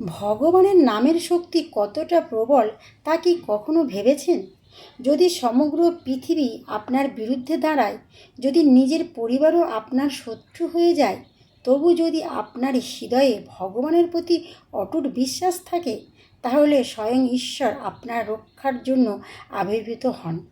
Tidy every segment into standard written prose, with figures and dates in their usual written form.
ভগবানের নামের শক্তি কতটা প্রবল তা কি কখনো ভেবেছেন? যদি সমগ্র পৃথিবী আপনার বিরুদ্ধে দাঁড়ায়, যদি নিজের পরিবারও আপনার শত্রু হয়ে যায়, তবু যদি আপনার হৃদয়ে ভগবানের প্রতি অটুট বিশ্বাস থাকে, তাহলে স্বয়ং ঈশ্বর আপনার রক্ষার জন্য আবির্ভূত হন।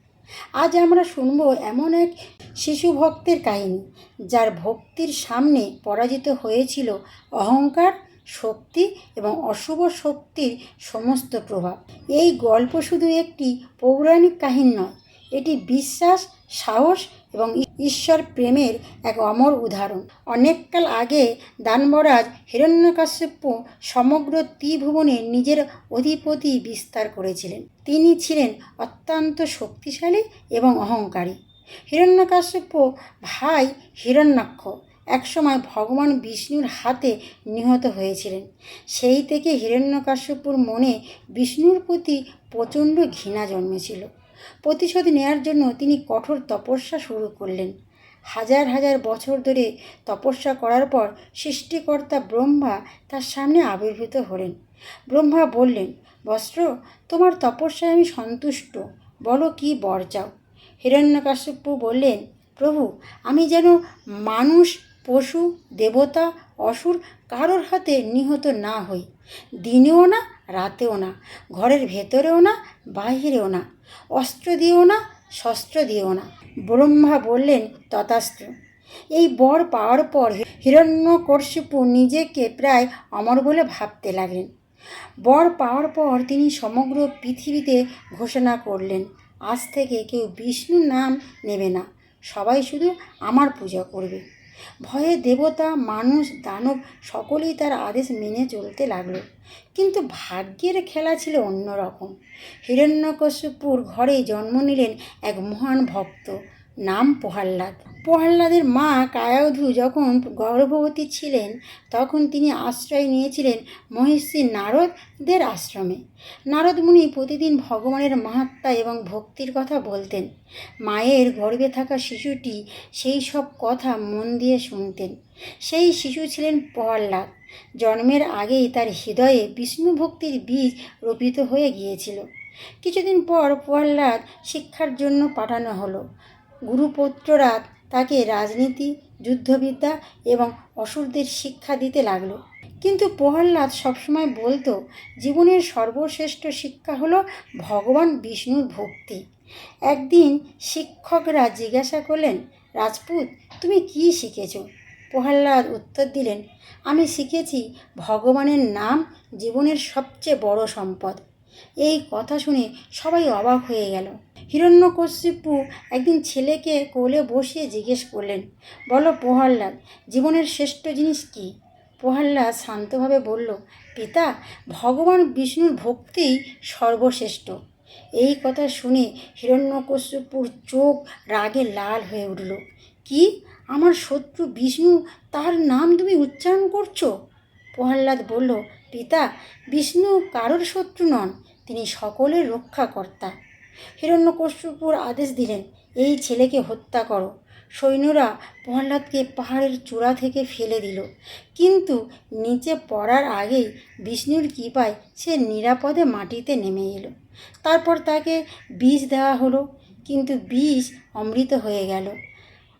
আজ আমরা শুনব এমন এক শিশু ভক্তের কাহিনী, যার ভক্তির সামনে পরাজিত হয়েছিল অহংকার, শক্তি এবং অশুভ শক্তির সমস্ত প্রভাব। এই গল্প শুধু একটি পৌরাণিক কাহিনী নয়, এটি বিশ্বাস, সাহস এবং ঈশ্বর প্রেমের এক অমর উদাহরণ। অনেককাল আগে দানবরাজ হিরণ্যকশিপু সমগ্র ত্রিভুবনে নিজের অধিপতি বিস্তার করেছিলেন। তিনি ছিলেন অত্যন্ত শক্তিশালী এবং অহংকারী। হিরণ্যকশিপু ভাই হিরণ্যাক্ষ একসময় ভগবান বিষ্ণুর হাতে নিহত হয়েছিলেন। সেই থেকে হিরণ্যকশিপুর মনে বিষ্ণুর প্রতি প্রচণ্ড ঘৃণা জন্মেছিল। প্রতিশোধ নেওয়ার জন্য তিনি কঠোর তপস্যা শুরু করলেন। হাজার হাজার বছর ধরে তপস্যা করার পর সৃষ্টিকর্তা ব্রহ্মা তার সামনে আবির্ভূত হলেন। ব্রহ্মা বললেন, বৎস, তোমার তপস্যায় আমি সন্তুষ্ট, বলো কি বর চাও? হিরণ্যকশিপু বললেন, প্রভু, আমি যেন মানুষ, পশু, দেবতা, অসুর কারোর হাতে নিহত না হই। দিনেও না, রাতেও না, ঘরের ভেতরেও না, বাহিরেও না, অস্ত্র দিয়েও না, শস্ত্র দিয়েও না। ব্রহ্মা বললেন, তথাস্তু। এই বর পাওয়ার পর হিরণ্যকশিপু নিজেকে প্রায় অমর বলে ভাবতে লাগলেন। বর পাওয়ার পর তিনি সমগ্র পৃথিবীতে ঘোষণা করলেন, আজ থেকে কেউ বিষ্ণুর নাম নেবে না, সবাই শুধু আমার পূজা করবে। ভয়ে দেবতা, মানুষ, দানব সকলেই তার আদেশ মেনে চলতে লাগলো। কিন্তু ভাগ্যের খেলা ছিল অন্যরকম। হিরণ্যকশিপুর ঘরে জন্ম নিলেন এক মহান ভক্ত, নাম প্রহ্লাদ। প্রহ্লাদের মা কায়াধু যখন গর্ভবতী ছিলেন, তখন তিনি আশ্রয় নিয়েছিলেন মহর্ষি নারদের আশ্রমে। নারদ মুনি প্রতিদিন ভগবানের মাহাত্ম্য এবং ভক্তির কথা বলতেন। মায়ের গর্ভে থাকা শিশুটি সেই সব কথা মন দিয়ে শুনতেন। সেই শিশু ছিলেন প্রহ্লাদ। জন্মের আগেই তার হৃদয়ে বিষ্ণু ভক্তির বীজ রোপিত হয়ে গিয়েছিল। কিছুদিন পর প্রহ্লাদ শিক্ষার জন্য পাঠানো হলো। গুরুপুত্ররা তাকে রাজনীতি, যুদ্ধবিদ্যা এবং অসুরদের শিক্ষা দিতে লাগলো। কিন্তু প্রহ্লাদ সবসময় বলতো, জীবনের সর্বশ্রেষ্ঠ শিক্ষা হলো ভগবান বিষ্ণুর ভক্তি। একদিন শিক্ষকরা জিজ্ঞাসা করলেন, রাজপুত, তুমি কি শিখেছ? প্রহ্লাদ উত্তর দিলেন, আমি শিখেছি ভগবানের নাম জীবনের সবচেয়ে বড় সম্পদ। এই কথা শুনে সবাই অবাক হয়ে গেল। হিরণ্যকশিপু একদিন ছেলেকে কোলে বসিয়ে জিজ্ঞেস করলেন, বলো প্রহ্লাদ, জীবনের শ্রেষ্ঠ জিনিস কী? প্রহ্লাদ শান্তভাবে বলল, পিতা, ভগবান বিষ্ণুর ভক্তিই সর্বশ্রেষ্ঠ। এই কথা শুনে হিরণ্যকশিপুর চোখ রাগে লাল হয়ে উঠল। কি, আমার শত্রু বিষ্ণু, তার নাম তুমি উচ্চারণ করছো? প্রহ্লাদ বলল, পিতা, বিষ্ণু কারোর শত্রু নন, তিনি সকলের রক্ষাকর্তা। হিরণ্যকশিপুর আদেশ দিলেন, এই ছেলেকে হত্যা করো। সৈন্যরা প্রহ্লাদকে পাহাড়ের চূড়া থেকে ফেলে দিল, কিন্তু নিচে পড়ার আগেই বিষ্ণুর কৃপায় সে নিরাপদে মাটিতে নেমে এলো। তারপর তাকে বিষ দেওয়া হলো, কিন্তু বিষ অমৃত হয়ে গেল।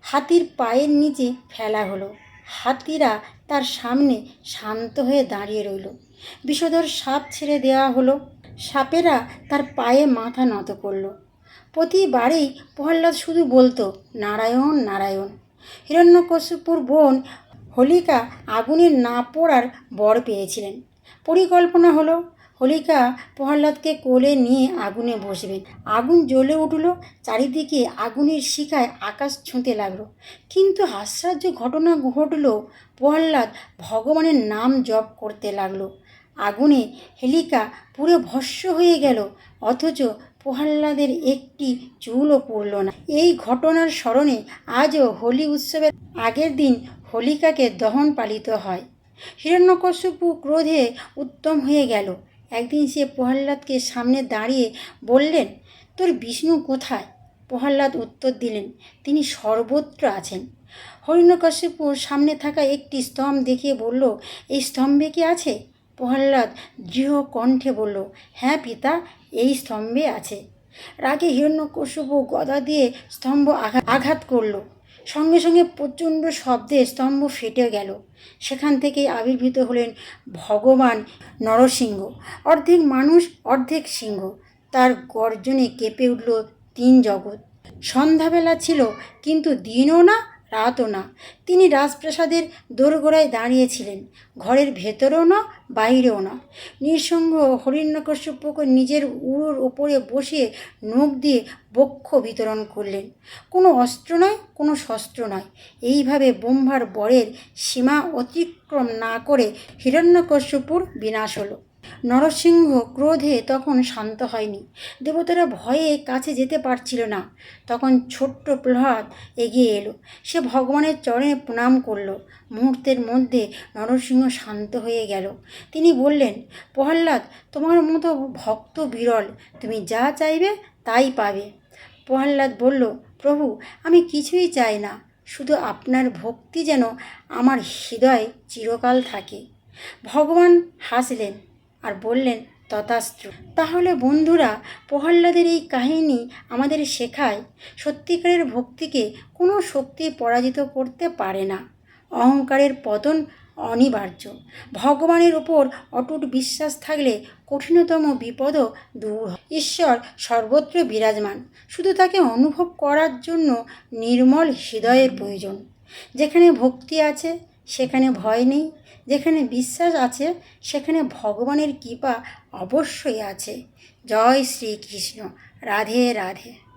হাতির পায়ের নিচে ফেলা হলো, হাতিরা তার সামনে শান্ত হয়ে দাঁড়িয়ে রইল। বিষধর সাপ ছেড়ে দেওয়া হলো, সাপেরা তার পায়ে মাথা নত করল। প্রতিবারেই প্রহ্লাদ শুধু বলতো, নারায়ণ নারায়ণ। হিরণ্যকশিপুর বোন হোলিকা আগুনে না পোড়ার বর পেয়েছিলেন। পরিকল্পনা হলো, হোলিকা প্রহ্লাদকে কোলে নিয়ে আগুনে বসবেন। আগুন জ্বলে উঠল, চারিদিকে আগুনের শিখায় আকাশ ছুঁতে লাগলো। কিন্তু আশ্চর্য ঘটনা ঘটল, প্রহ্লাদ ভগবানের নাম জপ করতে লাগলো। আগুনে হেলিকা পুরো ভস্ম হয়ে গেল, অথচ প্রহ্লাদের একটি চুলও পড়ল না। এই ঘটনার স্মরণে আজও হোলি উৎসবের আগের দিন হোলিকাকে দহন পালিত হয়। হিরণ্যকশিপু ক্রোধে উত্তম হয়ে গেল। একদিন সে প্রহ্লাদকে সামনে দাঁড়িয়ে বললেন, তোর বিষ্ণু কোথায়? প্রহ্লাদ উত্তর দিলেন, তিনি সর্বত্র আছেন। হিরণ্যকশিপুর সামনে থাকা একটি স্তম্ভ দেখিয়ে বলল, এই স্তম্ভে কি আছে? প্রহ্লাদ দৃঢ় কণ্ঠে বলল, হ্যাঁ পিতা, এই স্তম্ভে আছে। রাগে হিরণ্যকশিপু গদা দিয়ে স্তম্ভ আঘাত করল। সঙ্গে সঙ্গে প্রচণ্ড শব্দে স্তম্ভ ফেটে গেল। সেখান থেকেই আবির্ভূত হলেন ভগবান নরসিংহ, অর্ধেক মানুষ অর্ধেক সিংহ। তার গর্জনে কেঁপে উঠল তিন জগৎ। সন্ধ্যাবেলা ছিল, কিন্তু দিনও না রাতও না। তিনি রাজপ্রাসাদের দোরগোড়ায় দাঁড়িয়েছিলেন, ঘরের ভেতরেও না বাইরেও না। নৃসংহ হিরণ্যকশিপুকে নিজের উরুর ওপরে বসিয়ে নখ দিয়ে বক্ষ বিতরণ করলেন। কোনো অস্ত্র নয়, কোনো শস্ত্র নয়। এইভাবে ব্রহ্মার বরের সীমা অতিক্রম না করে হিরণ্যকশিপুর বিনাশ হলো। নরসিংহ ক্রোধে তখন শান্ত হয়নি। দেবতারা ভয়ে কাছে যেতে পারছিল না। তখন ছোট্ট প্রহ্লাদ এগিয়ে এলো। সে ভগবানের চরণে প্রণাম করল। মুহূর্তের মধ্যে নরসিংহ শান্ত হয়ে গেল। তিনি বললেন, প্রহ্লাদ, তোমার মতো ভক্ত বিরল। তুমি যা চাইবে তাই পাবে। প্রহ্লাদ বলল, প্রভু, আমি কিছুই চাই না, শুধু আপনার ভক্তি যেন আমার হৃদয়ে চিরকাল থাকে। ভগবান হাসলেন আর বললেন, তথাস্তু। তাহলে বন্ধুরা, প্রহ্লাদের এই কাহিনী আমাদের শেখায়, সত্যিকারের ভক্তিকে কোনো শক্তি পরাজিত করতে পারে না। অহংকারের পতন অনিবার্য। ভগবানের ওপর অটুট বিশ্বাস থাকলে কঠিনতম বিপদও দূর হয়। ঈশ্বর সর্বত্র বিরাজমান, শুধু তাকে অনুভব করার জন্য নির্মল হৃদয়ের প্রয়োজন। যেখানে ভক্তি আছে সেখানে ভয় নেই, যেখানে বিশ্বাস আছে সেখানে ভগবানের কৃপা অবশ্যই আছে। জয় শ্রীকৃষ্ণ। রাধে রাধে।